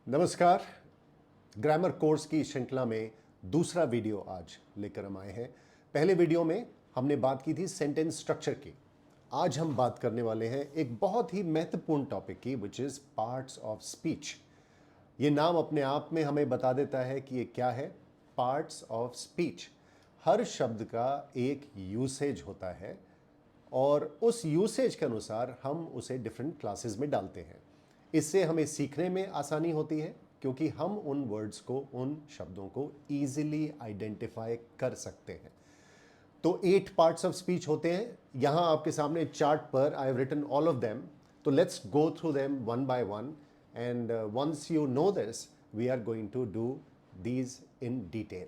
नमस्कार। Grammar course की श्रृंखला में दूसरा वीडियो आज लेकर हम आए हैं। पहले वीडियो में हमने बात की थी सेंटेंस स्ट्रक्चर की। आज हम बात करने वाले हैं एक बहुत ही महत्वपूर्ण टॉपिक की, which is parts of speech. ये नाम अपने आप में हमें बता देता है कि ये क्या है। पार्ट्स ऑफ स्पीच, हर शब्द का एक यूसेज होता है और उस यूसेज के अनुसार हम उसे डिफरेंट क्लासेस में डालते हैं। इससे हमें सीखने में आसानी होती है क्योंकि हम उन वर्ड्स को, उन शब्दों को ईजिली आइडेंटिफाई कर सकते हैं। तो 8 पार्ट्स ऑफ स्पीच होते हैं। यहां आपके सामने चार्ट पर I have written all of them. तो let's go through them one by one and once you know this we are going to do these in detail.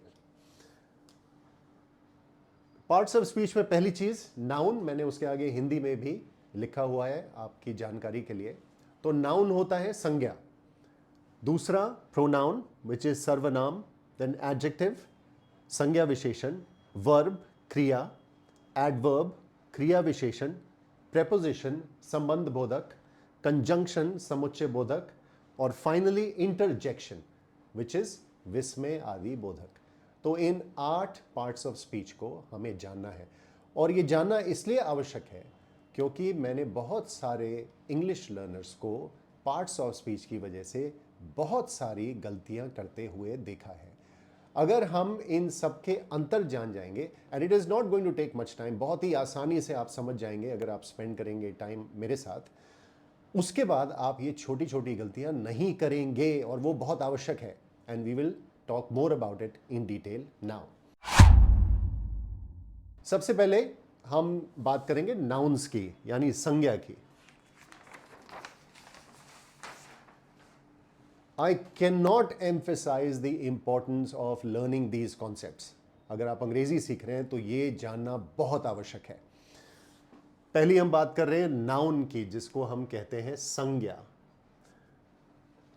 Parts of speech में पहली चीज नाउन, मैंने उसके आगे हिंदी में भी लिखा हुआ है आपकी जानकारी के लिए। तो नाउन होता है संज्ञा। दूसरा प्रोनाउन विच इज सर्वनाम, देन एडजेक्टिव संज्ञा विशेषण, वर्ब क्रिया, एडवर्ब क्रिया विशेषण, प्रेपोजिशन संबंध बोधक, कंजंक्शन समुच्चय बोधक और फाइनली इंटरजेक्शन विच इज विस्मय आदि बोधक। तो इन 8 पार्ट्स ऑफ स्पीच को हमें जानना है और ये जानना इसलिए आवश्यक है क्योंकि मैंने बहुत सारे इंग्लिश लर्नर्स को पार्ट्स ऑफ स्पीच की वजह से बहुत सारी गलतियां करते हुए देखा है। अगर हम इन सब के अंतर जान जाएंगे, and it is not going to take much time, बहुत ही आसानी से आप समझ जाएंगे अगर आप स्पेंड करेंगे टाइम मेरे साथ। उसके बाद आप ये छोटी छोटी गलतियां नहीं करेंगे और वो बहुत आवश्यक है। And we will talk more about it in detail now. सबसे पहले हम बात करेंगे नाउन्स की, यानी संज्ञा की। I can not emphasize the importance of learning these concepts. अगर आप अंग्रेजी सीख रहे हैं तो ये जानना बहुत आवश्यक है। पहली हम बात कर रहे हैं नाउन की, जिसको हम कहते हैं संज्ञा।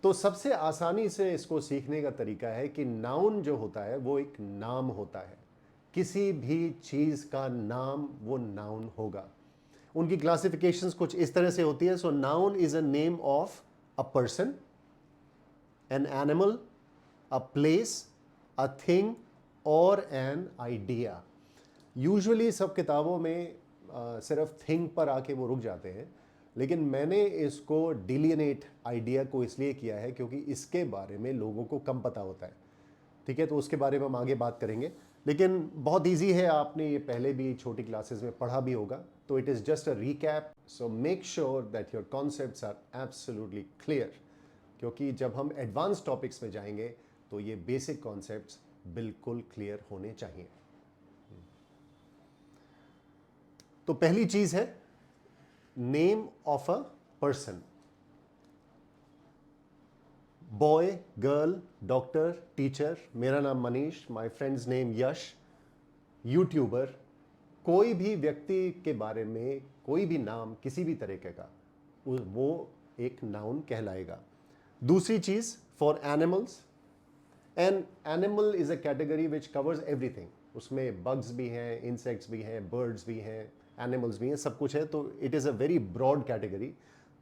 तो सबसे आसानी से इसको सीखने का तरीका है कि नाउन जो होता है वो एक नाम होता है। किसी भी चीज का नाम वो नाउन होगा। उनकी क्लासिफिकेशंस कुछ इस तरह से होती है। So noun is a name of a person, an animal, a place, a thing और एन आइडिया। यूजुअली सब किताबों में सिर्फ थिंग पर आके वो रुक जाते हैं, लेकिन मैंने इसको डिलिनेट आइडिया को इसलिए किया है क्योंकि इसके बारे में लोगों को कम पता होता है। ठीक है, तो उसके बारे में हम आगे बात करेंगे, लेकिन बहुत इजी है, आपने ये पहले भी छोटी क्लासेस में पढ़ा भी होगा। तो it is just a recap. So make sure that your concepts are absolutely clear, क्योंकि जब हम एडवांस टॉपिक्स में जाएंगे तो ये बेसिक कॉन्सेप्ट्स बिल्कुल क्लियर होने चाहिए। तो पहली चीज है name of a person. Boy, girl, doctor, teacher. मेरा नाम Manish, my friends name Yash, YouTuber. कोई भी व्यक्ति के बारे में कोई भी नाम किसी भी तरीके का, वो एक नाउन कहलाएगा। दूसरी चीज for animals, an animal is a category which covers everything. उसमें बग्स भी हैं, इंसेक्ट्स भी हैं, बर्ड्स भी हैं, एनिमल्स भी हैं, सब कुछ है। तो it is a very broad category.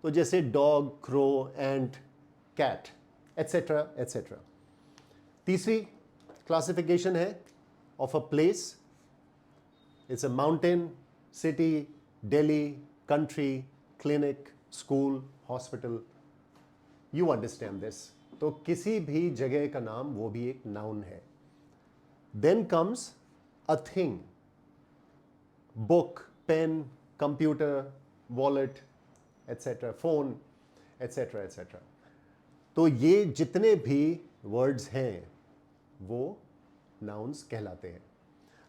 तो जैसे dog, crow, ant, cat, etcetera etcetera. तीसरी क्लासिफिकेशन है of a place. It's a mountain, city, Delhi, country, clinic, school, hospital. You understand this. तो किसी भी जगह का नाम वो भी एक नाउन है। Then comes a thing, book, pen, computer, wallet, etcetera, phone, etcetera etcetera. तो ये जितने भी वर्ड्स हैं वो नाउन्स कहलाते हैं।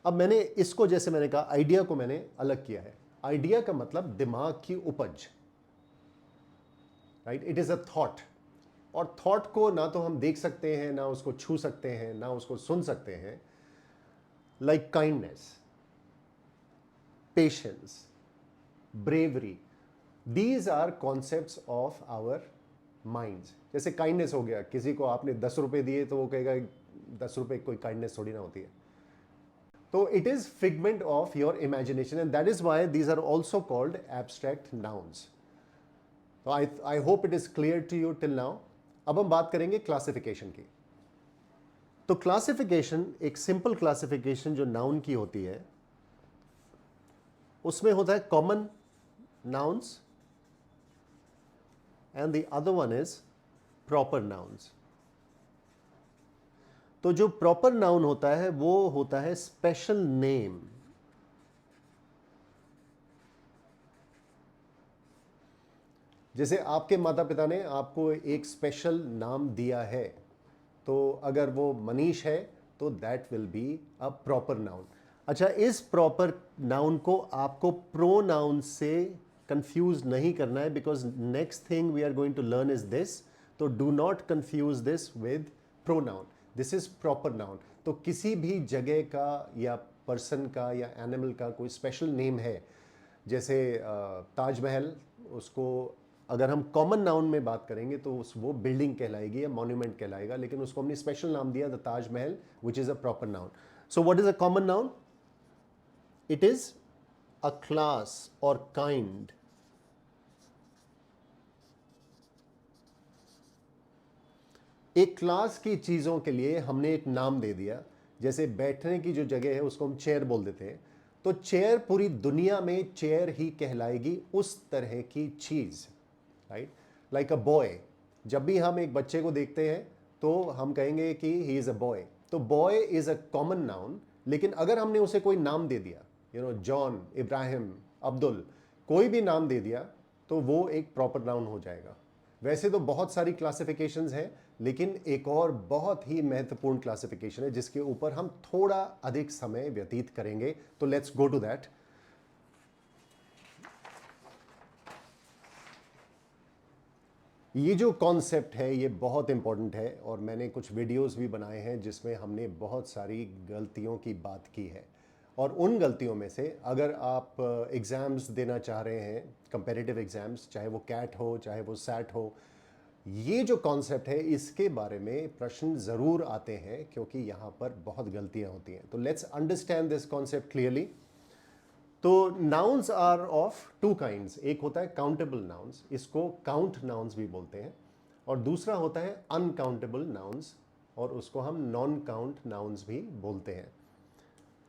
अब मैंने इसको, जैसे मैंने कहा, आइडिया को मैंने अलग किया है। आइडिया का मतलब दिमाग की उपज, right? It is a thought. और थॉट को ना तो हम देख सकते हैं, ना उसको छू सकते हैं, ना उसको सुन सकते हैं। Like kindness, patience, bravery, these are concepts of our minds. जैसे काइंडनेस हो गया, किसी को आपने 10 रुपए दिए तो वो कहेगा 10 रुपए कोई काइंडनेस थोड़ी ना होती है। तो it is figment of your imagination and that is why these are also called abstract nouns. तो I hope it is clear to you till now. अब हम बात करेंगे क्लासिफिकेशन की। तो क्लासिफिकेशन, एक सिंपल क्लासिफिकेशन जो नाउन की होती है, उसमें होता है common nouns and the other one is proper nouns. तो जो प्रॉपर नाउन होता है वो होता है स्पेशल नेम। जैसे आपके माता पिता ने आपको एक स्पेशल नाम दिया है, तो अगर वो मनीष है तो that will be a proper noun. अच्छा, इस प्रॉपर नाउन को आपको प्रोनाउन से कंफ्यूज नहीं करना है, because next thing we are going to learn is this. तो do not confuse this with pronoun, this is proper noun. तो किसी भी जगह का या पर्सन का या एनिमल का कोई स्पेशल नेम है, जैसे ताजमहल, उसको अगर हम कॉमन नाउन में बात करेंगे तो वो बिल्डिंग कहलाएगी या मॉन्यूमेंट कहलाएगा, लेकिन उसको हमने स्पेशल नाम दिया the Taj Mahal, which is a proper noun. So what is a common noun? It is a class और काइंड एक क्लास की चीज़ों के लिए हमने एक नाम दे दिया। जैसे बैठने की जो जगह है उसको हम चेयर बोल देते हैं, तो चेयर पूरी दुनिया में चेयर ही कहलाएगी, उस तरह की चीज़, राइट? लाइक अ बॉय, जब भी हम एक बच्चे को देखते हैं तो हम कहेंगे कि ही इज़ अ बॉय। तो boy is a common noun, लेकिन अगर हमने उसे कोई नाम दे दिया, जॉन, इब्राहिम, अब्दुल, कोई भी नाम दे दिया, तो वो एक प्रॉपर नाउन हो जाएगा। वैसे तो बहुत सारी क्लासिफिकेशंस हैं, लेकिन एक और बहुत ही महत्वपूर्ण क्लासिफिकेशन है जिसके ऊपर हम थोड़ा अधिक समय व्यतीत करेंगे। तो लेट्स गो टू दैट। ये जो कॉन्सेप्ट है ये बहुत इंपॉर्टेंट है, और मैंने कुछ वीडियोस भी बनाए हैं जिसमें हमने बहुत सारी गलतियों की बात की है। और उन गलतियों में से, अगर आप एग्ज़ाम्स देना चाह रहे हैं, कंपेरेटिव एग्ज़ाम्स, चाहे वो कैट हो चाहे वो सैट हो, ये जो कॉन्सेप्ट है इसके बारे में प्रश्न ज़रूर आते हैं, क्योंकि यहाँ पर बहुत गलतियाँ होती हैं। तो let's understand this concept clearly. तो nouns are of two kinds, एक होता है काउंटेबल नाउन्स, इसको काउंट नाउन्स भी बोलते हैं, और दूसरा होता है अनकाउंटेबल नाउन्स, और उसको हम नॉन काउंट नाउन्स भी बोलते हैं।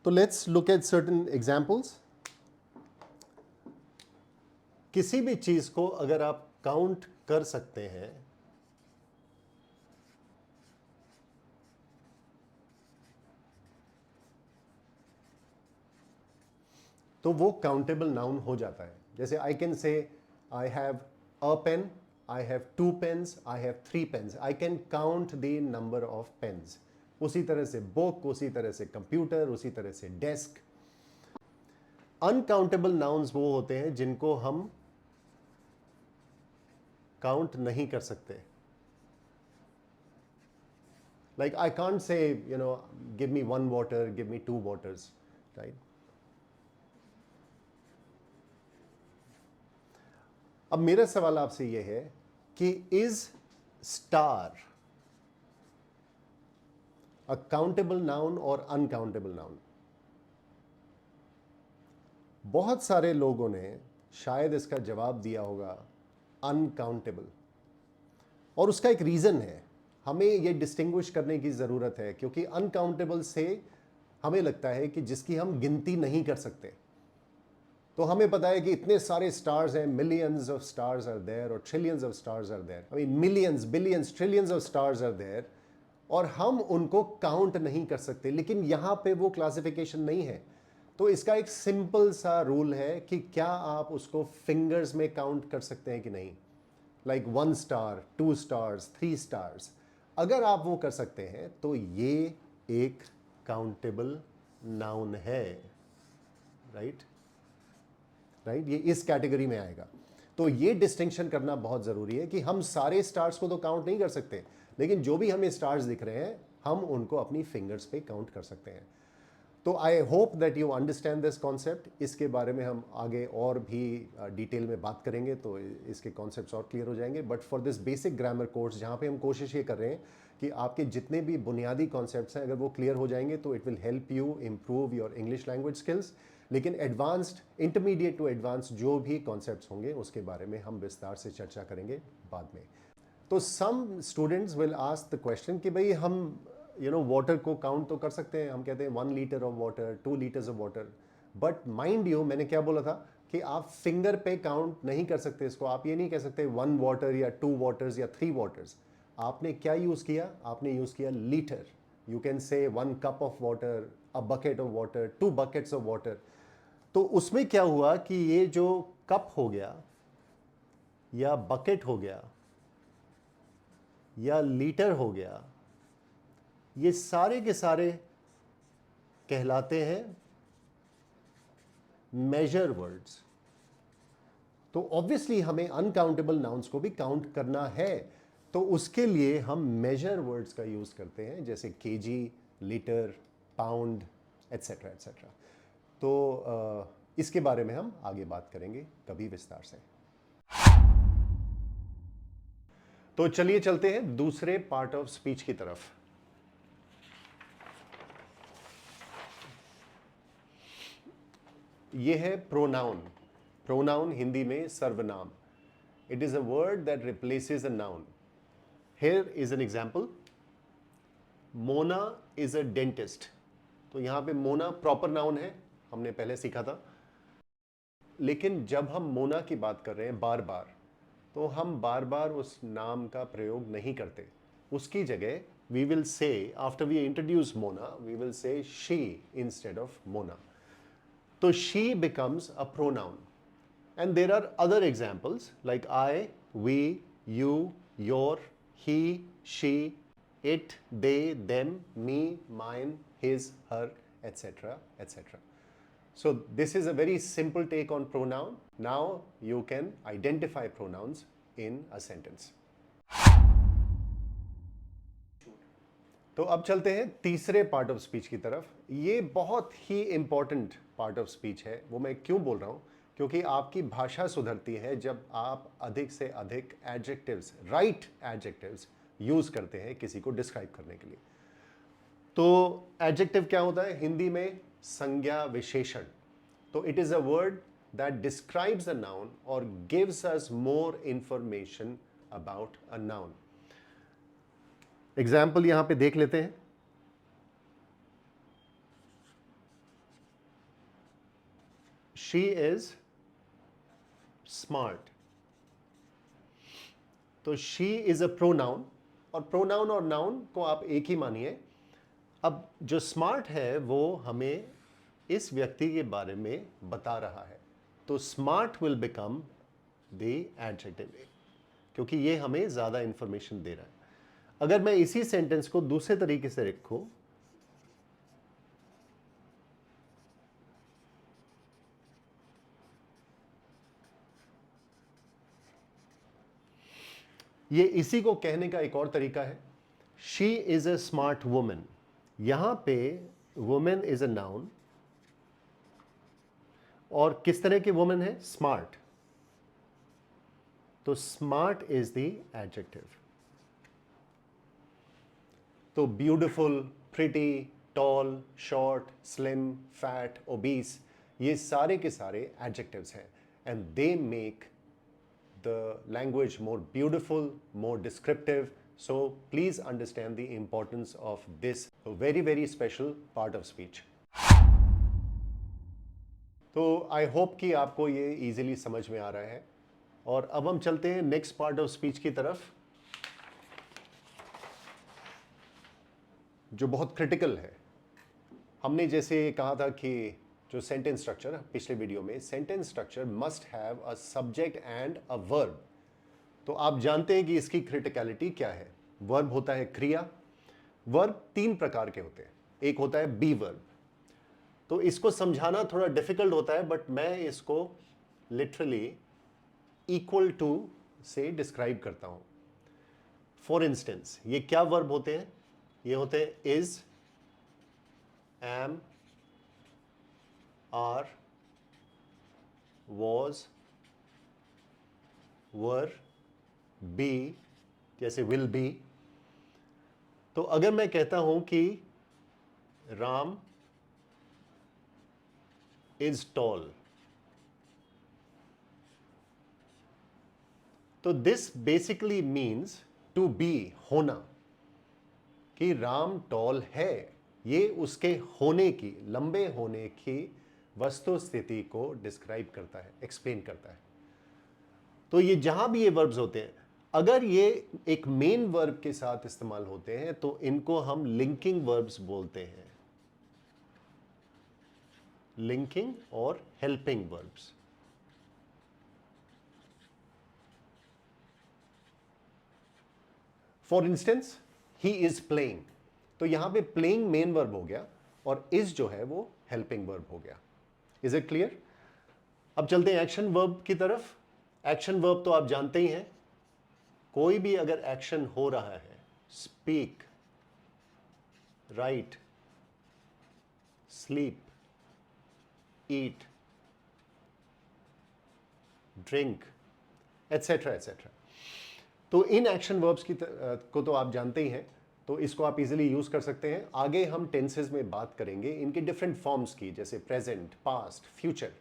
तो let's look at certain examples. किसी भी चीज़ को अगर आप काउंट कर सकते हैं, तो वो काउंटेबल नाउन हो जाता है। जैसे I can say I have a pen, I have two pens, I have three pens, I can count the number of pens. उसी तरह से बुक, उसी तरह से कंप्यूटर, उसी तरह से डेस्क। अनकाउंटेबल नाउन्स वो होते हैं जिनको हम काउंट नहीं कर सकते। Like I can't say give me one water, give me two waters, right? अब मेरा सवाल आपसे यह है कि is star a countable noun और अनकाउंटेबल नाउन? बहुत सारे लोगों ने शायद इसका जवाब दिया होगा अनकाउंटेबल, और उसका एक रीज़न है। हमें ये डिस्टिंग्विश करने की ज़रूरत है, क्योंकि अनकाउंटेबल से हमें लगता है कि जिसकी हम गिनती नहीं कर सकते। तो हमें पता है कि इतने सारे स्टार्स हैं, millions of stars are there और trillions of stars are there, I mean millions, billions, trillions of stars are there, और हम उनको काउंट नहीं कर सकते। लेकिन यहाँ पे वो क्लासिफिकेशन नहीं है। तो इसका एक सिंपल सा रूल है कि क्या आप उसको फिंगर्स में काउंट कर सकते हैं कि नहीं। Like one star, two stars, three stars, अगर आप वो कर सकते हैं तो ये एक काउंटेबल नाउन है, राइट? राइट, ये इस कैटेगरी में आएगा। तो ये डिस्टिंक्शन करना बहुत ज़रूरी है कि हम सारे स्टार्स को तो काउंट नहीं कर सकते, लेकिन जो भी हमें स्टार्स दिख रहे हैं हम उनको अपनी फिंगर्स पे काउंट कर सकते हैं। तो I hope that you understand this concept. इसके बारे में हम आगे और भी डिटेल में बात करेंगे, तो इसके कॉन्सेप्ट्स और क्लियर हो जाएंगे। But for this basic grammar course, जहाँ पे हम कोशिश ये कर रहे हैं कि आपके जितने भी बुनियादी कॉन्सेप्ट्स हैं अगर वो क्लियर हो जाएंगे तो it will help you improve your English language skills. लेकिन एडवांस्ड, इंटरमीडिएट टू एडवांस जो भी कॉन्सेप्ट्स होंगे उसके बारे में हम विस्तार से चर्चा करेंगे बाद में। तो some students will ask the question कि भाई हम वाटर को काउंट तो कर सकते हैं, हम कहते हैं 1 litre of water, 2 litres of water, but mind you मैंने क्या बोला था कि आप फिंगर पे काउंट नहीं कर सकते इसको। आप ये नहीं कह सकते 1 वाटर या 2 वाटर्स या 3 वाटर्स। आपने क्या यूज किया? आपने यूज किया litre. You can say 1 cup of water, a bucket of water, 2 buckets of water. तो उसमें क्या हुआ कि ये जो कप हो गया या बकेट हो गया या लीटर हो गया, ये सारे के सारे कहलाते हैं मेजर वर्ड्स। तो ऑब्वियसली हमें अनकाउंटेबल नाउन्स को भी काउंट करना है, तो उसके लिए हम मेजर वर्ड्स का यूज करते हैं, जैसे KG, litre, pound, etcetera etcetera. तो इसके बारे में हम आगे बात करेंगे कभी विस्तार से। तो चलिए चलते हैं दूसरे पार्ट ऑफ स्पीच की तरफ। ये है प्रोनाउन। प्रोनाउन हिंदी में सर्वनाम। It is a word that replaces a noun. Here is an example. Mona is a dentist. तो यहां पे मोना प्रॉपर नाउन है, हमने पहले सीखा था। लेकिन जब हम मोना की बात कर रहे हैं बार बार, तो हम बार बार उस नाम का प्रयोग नहीं करते। उसकी जगह we will say, after we introduce Mona, we will say she instead of Mona. तो she becomes a pronoun. And there are other examples like I, we, you, your, he, she, it, they, them, me, mine, his, her, etc., etc. So this is a very simple take on pronoun. Now you can identify pronouns in a sentence. तो अब चलते हैं तीसरे part of speech की तरफ। ये बहुत ही important part of speech है। वो मैं क्यों बोल रहा हूँ? क्योंकि आपकी भाषा सुधरती है जब आप अधिक से अधिक एडजेक्टिव्स, राइट एडजेक्टिव्स यूज करते हैं किसी को डिस्क्राइब करने के लिए। तो एडजेक्टिव क्या होता है हिंदी में? संज्ञा विशेषण। तो it is a word that describes a noun और gives us more information about a noun. Example यहां पे देख लेते हैं। She is smart. तो शी इज अ प्रोनाउन, और प्रोनाउन और नाउन को आप एक ही मानिए। अब जो स्मार्ट है वो हमें इस व्यक्ति के बारे में बता रहा है, तो smart will become the adjective, क्योंकि ये हमें ज्यादा इंफॉर्मेशन दे रहा है। अगर मैं इसी सेंटेंस को दूसरे तरीके से रखूं, ये इसी को कहने का एक और तरीका है। She is a smart woman. यहां पे वुमेन इज अ नाउन, और किस तरह की वुमन है? स्मार्ट। तो स्मार्ट इज द एडजेक्टिव। तो beautiful, pretty, tall, short, slim, fat, obese, ये सारे के सारे एडजेक्टिव्स हैं, and they make the language more beautiful, more descriptive. So please understand the importance of this very, very special part of speech. तो I hope कि आपको ये easily समझ में आ रहा है। और अब हम चलते हैं नेक्स्ट पार्ट ऑफ स्पीच की तरफ, जो बहुत क्रिटिकल है। हमने जैसे कहा था कि जो सेंटेंस स्ट्रक्चर, पिछले वीडियो में, sentence structure must have a subject and a verb. तो आप जानते हैं कि इसकी क्रिटिकलिटी क्या है। वर्ब होता है क्रिया। वर्ब 3 प्रकार के होते हैं। एक होता है बी वर्ब। तो इसको समझाना थोड़ा डिफिकल्ट होता है, बट मैं इसको लिटरली इक्वल टू से डिस्क्राइब करता हूं। फॉर इंस्टेंस, ये क्या वर्ब होते हैं? ये होते हैं is, am, are, was, were, be, जैसे विल बी। तो अगर मैं कहता हूं कि राम इज टॉल, तो this basically means to be, होना, कि राम टॉल है, ये उसके होने की, लंबे होने की वस्तु स्थिति को डिस्क्राइब करता है, एक्सप्लेन करता है। तो ये जहां भी ये वर्ब्स होते हैं, अगर ये एक मेन वर्ब के साथ इस्तेमाल होते हैं तो इनको हम लिंकिंग वर्ब्स बोलते हैं, लिंकिंग और helping verbs. For instance, he is playing, तो यहां पे प्लेइंग मेन वर्ब हो गया और इज जो है वो हेल्पिंग वर्ब हो गया। Is it clear? अब चलते हैं एक्शन वर्ब की तरफ। एक्शन वर्ब तो आप जानते ही हैं, कोई भी अगर एक्शन हो रहा है, स्पीक, राइट, स्लीप, ईट, ड्रिंक, एटसेट्रा एटसेट्रा, तो इन एक्शन वर्ब्स को तो आप जानते ही हैं, तो इसको आप इजीली यूज कर सकते हैं। आगे हम टेंसेस में बात करेंगे इनके डिफरेंट फॉर्म्स की, जैसे प्रेजेंट, पास्ट, फ्यूचर,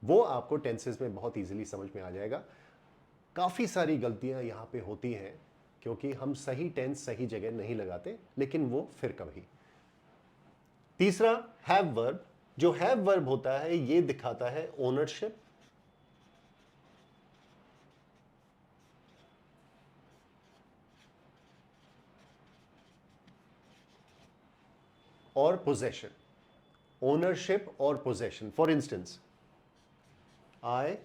वो आपको टेंसेस में बहुत इजीली समझ में आ जाएगा। काफ़ी सारी गलतियां यहाँ पे होती हैं क्योंकि हम सही टेंस सही जगह नहीं लगाते, लेकिन वो फिर कभी। तीसरा, हैव वर्ब। जो हैव वर्ब होता है ये दिखाता है ओनरशिप, और पोजेशन, ओनरशिप और possession. For instance, I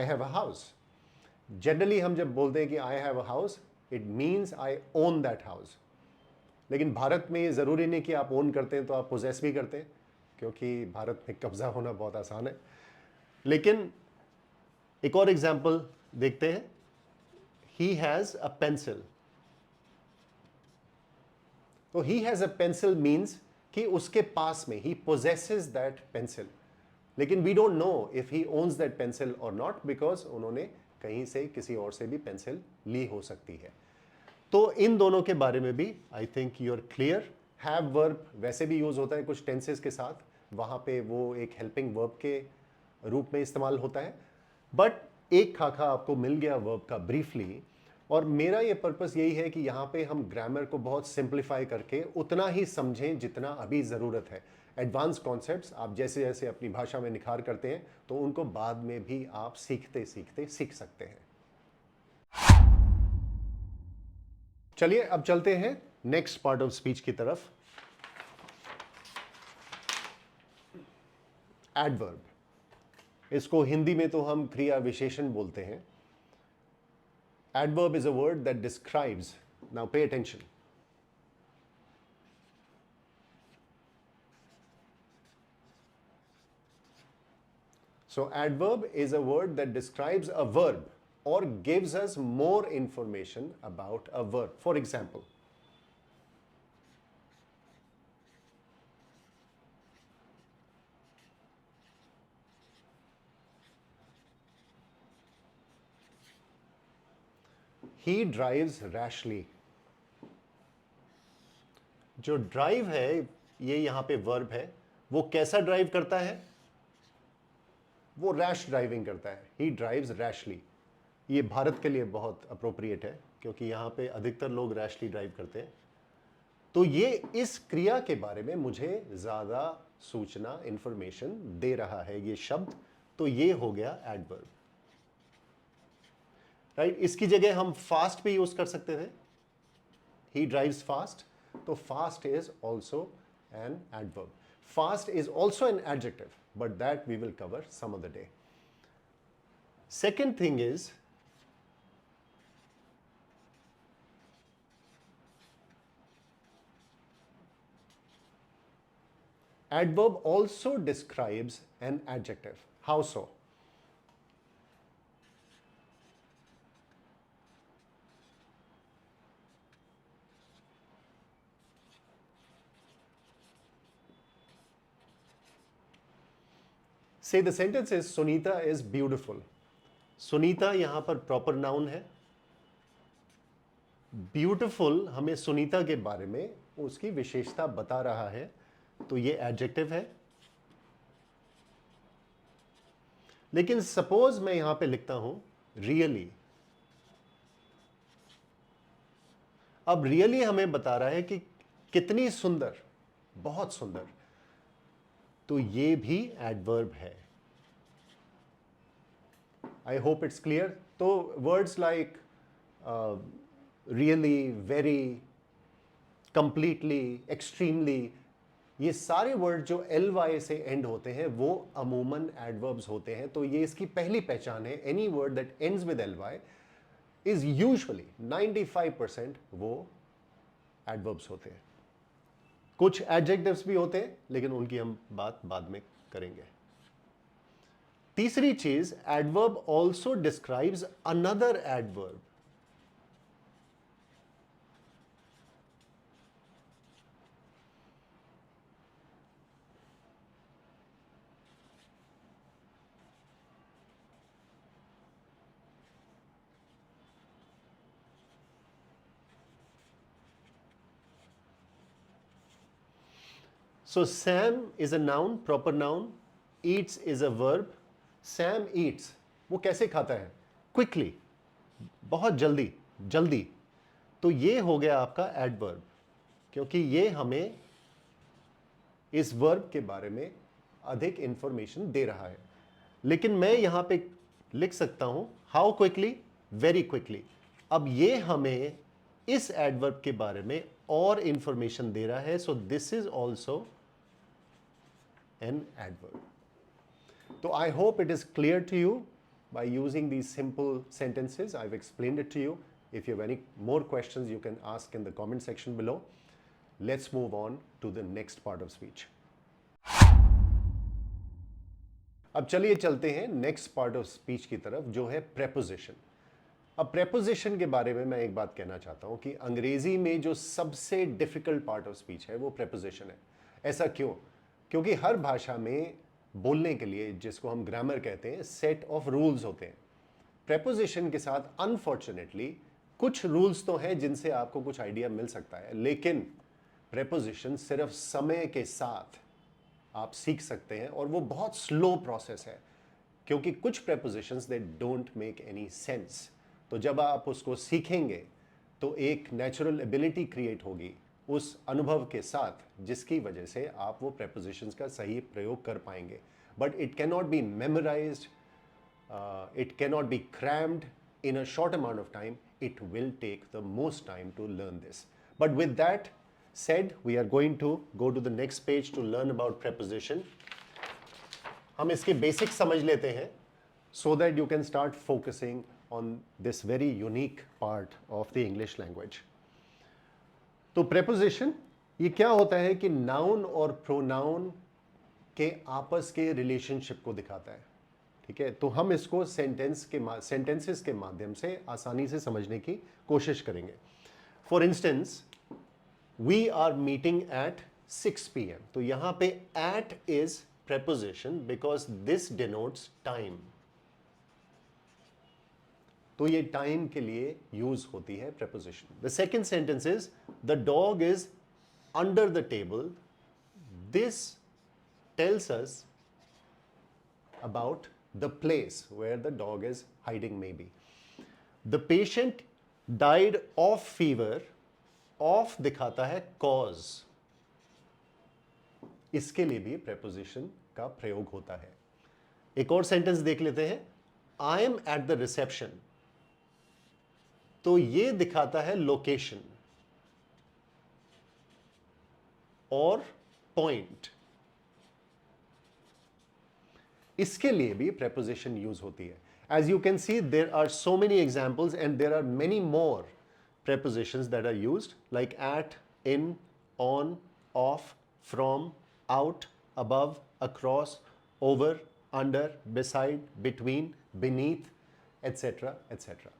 have a house. Generally हम जब बोलते हैं कि आई have a house, it means I own that house. लेकिन भारत में ये ज़रूरी नहीं कि आप ओन करते हैं तो आप पोजेस भी करते हैं, क्योंकि भारत में कब्जा होना बहुत आसान है। लेकिन एक और एग्जाम्पल देखते हैं, ही हैज़ अ पेंसिल। तो he has a pencil means कि उसके पास में, ही पोजेसेस दैट पेंसिल, लेकिन we don't know if he owns that pencil or not, because उन्होंने कहीं से किसी और से भी पेंसिल ली हो सकती है। तो इन दोनों के बारे में भी I think you are clear. Have verb वैसे भी यूज होता है कुछ टेंसेस के साथ, वहां पे वो एक हेल्पिंग वर्ब के रूप में इस्तेमाल होता है। बट एक खाका आपको मिल गया वर्ब का ब्रीफली, और मेरा ये पर्पस यही है कि यहाँ पे हम ग्रामर को बहुत सिंप्लीफाई करके उतना ही समझें जितना अभी ज़रूरत है। एडवांस कॉन्सेप्ट्स आप जैसे जैसे अपनी भाषा में निखार करते हैं तो उनको बाद में भी आप सीखते सीखते सीख सकते हैं। चलिए अब चलते हैं नेक्स्ट पार्ट ऑफ स्पीच की तरफ, एडवर्ब। इसको हिंदी में तो हम क्रिया विशेषण बोलते हैं। Adverb is a word that describes, now pay attention. So adverb is a word that describes a verb or gives us more information about a verb. For example, he drives rashly. जो drive है ये यहाँ पे verb है, वो कैसा drive करता है? वो रैश ड्राइविंग करता है। ही ड्राइव्स रैशली। ये भारत के लिए बहुत अप्रोप्रिएट है क्योंकि यहाँ पे अधिकतर लोग रैशली ड्राइव करते हैं। तो ये इस क्रिया के बारे में मुझे ज़्यादा सूचना, इंफॉर्मेशन दे रहा है ये शब्द, तो ये हो गया एडवर्ब। राइट, इसकी जगह हम फास्ट भी यूज कर सकते थे, ही ड्राइव्स फास्ट, तो fast is also an adverb. Fast is also an adjective, but that we will cover some other day. Second thing is, adverb also describes an adjective. How so? Say the sentence is Sunita is beautiful. Sunita यहां पर proper noun है। Beautiful हमें सुनीता के बारे में उसकी विशेषता बता रहा है, तो ये एडजेक्टिव है। लेकिन सपोज मैं यहां पे लिखता हूं रियली। अब रियली हमें बता रहा है कि कितनी सुंदर, बहुत सुंदर, तो ये भी एडवर्ब है। I hope it's clear. तो words like really, very, completely, extremely, ये सारे वर्ड जो एल वाई से एंड होते हैं वो अमूमन एडवर्ब्स होते हैं। तो ये इसकी पहली पहचान है। Any word that ends with L Y is usually 95% वो एडवर्ब्स होते हैं। कुछ एडजेक्टिव्स भी होते हैं, लेकिन उनकी हम बात बाद में करेंगे। तीसरी चीज, adverb also describes another adverb. So Sam is a noun, proper noun. Eats is a verb. Sam eats. वो कैसे खाता है? Quickly, बहुत जल्दी, जल्दी। तो ये हो गया आपका एडवर्ब, क्योंकि ये हमें इस वर्ब के बारे में अधिक इंफॉर्मेशन दे रहा है। लेकिन मैं यहां पे लिख सकता हूं हाउ क्विकली, वेरी क्विकली। अब ये हमें इस एडवर्ब के बारे में और इंफॉर्मेशन दे रहा है। So this is also an adverb. So I hope it is clear to you by using these simple sentences. I've explained it to you. If you have any more questions, you can ask in the comment section below. Let's move on to the next part of speech. अब चलिए चलते हैं next part of speech की तरफ, जो है preposition. अब preposition के बारे में मैं एक बात कहना चाहता हूं कि अंग्रेजी में जो सबसे डिफिकल्ट पार्ट ऑफ स्पीच है वो प्रेपोजिशन है। ऐसा क्यों? क्योंकि हर भाषा में बोलने के लिए, जिसको हम ग्रामर कहते हैं, सेट ऑफ रूल्स होते हैं। प्रेपोजिशन के साथ अनफॉर्चुनेटली कुछ रूल्स तो हैं जिनसे आपको कुछ आइडिया मिल सकता है, लेकिन प्रेपोजिशन सिर्फ समय के साथ आप सीख सकते हैं, और वो बहुत स्लो प्रोसेस है, क्योंकि कुछ prepositions they don't make any sense. तो जब आप उसको सीखेंगे तो एक नेचुरल एबिलिटी क्रिएट होगी उस अनुभव के साथ, जिसकी वजह से आप वो प्रेपोजिशंस का सही प्रयोग कर पाएंगे। But it can not be memorised, it can not be crammed in a short amount of time. It will take the most time to learn this. But with that said, we are going to go to the next page to learn about preposition. हम इसके basics समझ लेते हैं so that you can start focusing on this very unique part of the English language. तो preposition ये क्या होता है कि noun और pronoun के आपस के relationship को दिखाता है. ठीक है, तो हम इसको सेंटेंसेस के माध्यम से आसानी से समझने की कोशिश करेंगे. For instance, we are meeting at 6 PM. तो यहां पे at is preposition because this denotes time. तो ये टाइम के लिए यूज होती है preposition. The second sentence is the dog is under the table. This tells us about the place where the dog is hiding maybe. The patient died of fever. Of दिखाता है cause. इसके लिए भी preposition का प्रयोग होता है. एक और सेंटेंस देख लेते हैं. I am at the reception. तो ये दिखाता है लोकेशन और पॉइंट. इसके लिए भी preposition यूज होती है. As you can see, there are so many examples and there are many more prepositions that are used, like at, in, on, off, from, out, above, across, over, under, beside, between, beneath, etc. etc.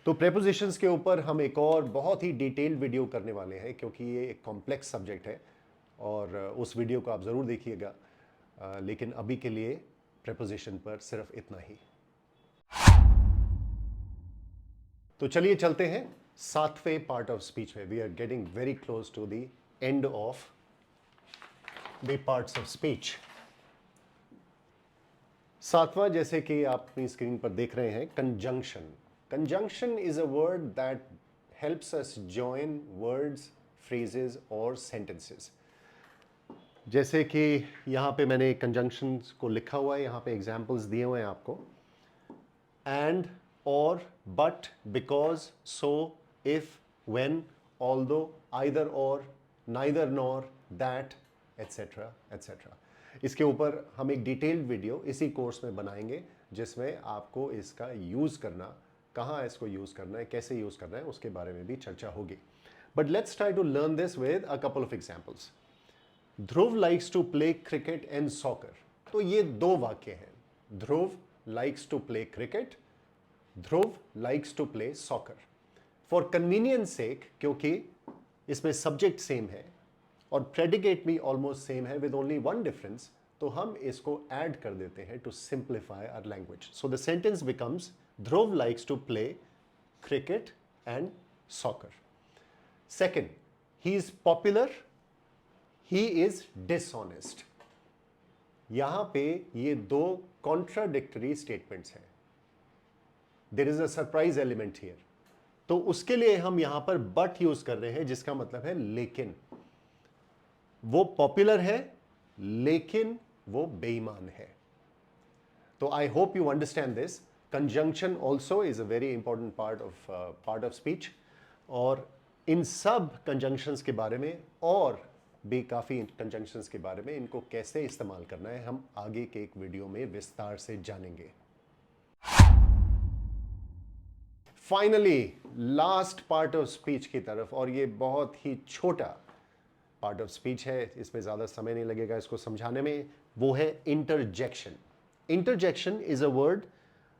तो prepositions के ऊपर हम एक और बहुत ही detailed video करने वाले हैं, क्योंकि ये एक कॉम्प्लेक्स सब्जेक्ट है, और उस वीडियो को आप ज़रूर देखिएगा. लेकिन अभी के लिए प्रेपोजिशन पर सिर्फ इतना ही. तो चलिए चलते हैं 7वें पार्ट ऑफ स्पीच में. We are getting very close to the end of the parts of speech. सातवां, जैसे कि आप अपनी स्क्रीन पर देख रहे हैं, conjunction. Conjunction is a word that helps us join words, phrases और सेंटेंसेस. जैसे कि यहाँ पे मैंने कंजंक्शन को लिखा हुआ है, यहाँ पे एग्जाम्पल्स दिए हुए हैं आपको. And, or, but, because, so, if, when, although, either or, neither nor, that, etcetera etcetera. इसके ऊपर हम एक डिटेल्ड वीडियो इसी कोर्स में बनाएंगे जिसमें आपको इसका यूज़ करना, कहाँ इसको यूज़ करना है, कैसे यूज़ करना है, उसके बारे में भी चर्चा होगी. But let's try to learn this with a couple of examples. Dhruv likes to play cricket and soccer. तो ये दो वाक्य हैं. Dhruv likes to play cricket, Dhruv likes to play soccer. For convenience sake, क्योंकि इसमें सब्जेक्ट सेम है और प्रेडिकेट भी ऑलमोस्ट सेम है विद ओनली वन डिफरेंस, तो हम इसको ऐड कर देते हैं to simplify our language. So the sentence becomes Dhruv likes to play cricket and soccer. Second, he is popular, he is dishonest. यहां पे ये दो कॉन्ट्राडिक्टरी स्टेटमेंट्स हैं. There is a surprise element here. तो उसके लिए हम यहां पर बट यूज कर रहे हैं, जिसका मतलब है लेकिन. वो पॉपुलर है लेकिन वो बेईमान है. तो I hope you understand this. Conjunction also is a very important part of speech. और इन सब कंजंक्शंस के बारे में और भी काफ़ी कंजंक्शंस के बारे में, इनको कैसे इस्तेमाल करना है, हम आगे के एक वीडियो में विस्तार से जानेंगे. Finally last part of speech की तरफ, और ये बहुत ही छोटा पार्ट ऑफ स्पीच है, इसमें ज़्यादा समय नहीं लगेगा इसको समझाने में. वो है interjection. Interjection is a word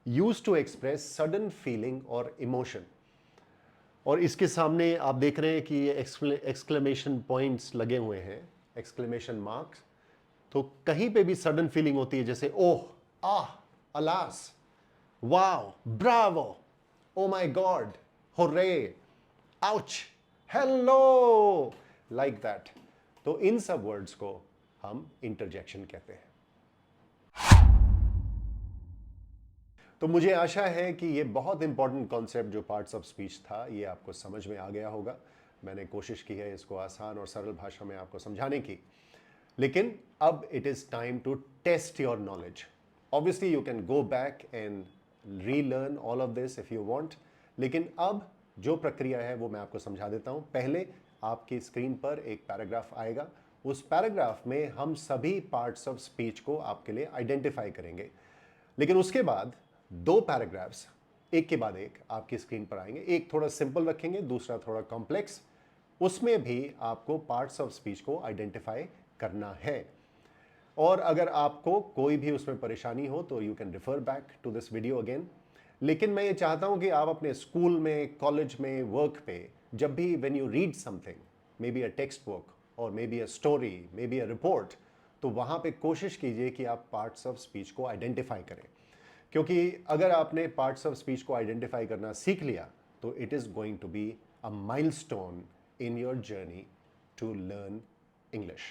use to express sudden feeling और इमोशन. और इसके सामने आप देख रहे हैं कि ये एक्सक्लेमेशन पॉइंट्स लगे हुए हैं, एक्सक्लेमेशन मार्क्स. तो कहीं पे भी सडन फीलिंग होती है, जैसे oh, ah, alas, wow, bravo, oh my God, hooray, ouch, hello, like that. तो इन सब वर्ड्स को हम इंटरजेक्शन कहते हैं. तो मुझे आशा है कि ये बहुत इंपॉर्टेंट कॉन्सेप्ट जो पार्ट्स ऑफ स्पीच था, ये आपको समझ में आ गया होगा. मैंने कोशिश की है इसको आसान और सरल भाषा में आपको समझाने की. लेकिन अब it is time to test your knowledge. Obviously you can go back and relearn all of this if you want. लेकिन अब जो प्रक्रिया है वो मैं आपको समझा देता हूँ. पहले आपकी स्क्रीन पर एक पैराग्राफ आएगा. उस पैराग्राफ में हम सभी पार्ट्स ऑफ स्पीच को आपके लिए आइडेंटिफाई करेंगे. लेकिन उसके बाद दो पैराग्राफ्स एक के बाद एक आपकी स्क्रीन पर आएंगे. एक थोड़ा सिंपल रखेंगे, दूसरा थोड़ा कॉम्प्लेक्स. उसमें भी आपको पार्ट्स ऑफ स्पीच को आइडेंटिफाई करना है. और अगर आपको कोई भी उसमें परेशानी हो तो you can refer back to this video again. लेकिन मैं ये चाहता हूं कि आप अपने स्कूल में, कॉलेज में, वर्क पे, जब भी when you read something, may be a textbook or may be a story, may be a report, तो वहाँ पे कोशिश कीजिए कि आप पार्ट्स ऑफ स्पीच को आइडेंटिफाई करें. क्योंकि अगर आपने पार्ट्स ऑफ स्पीच को आइडेंटिफाई करना सीख लिया तो it is going to be a milestone in your journey to learn English.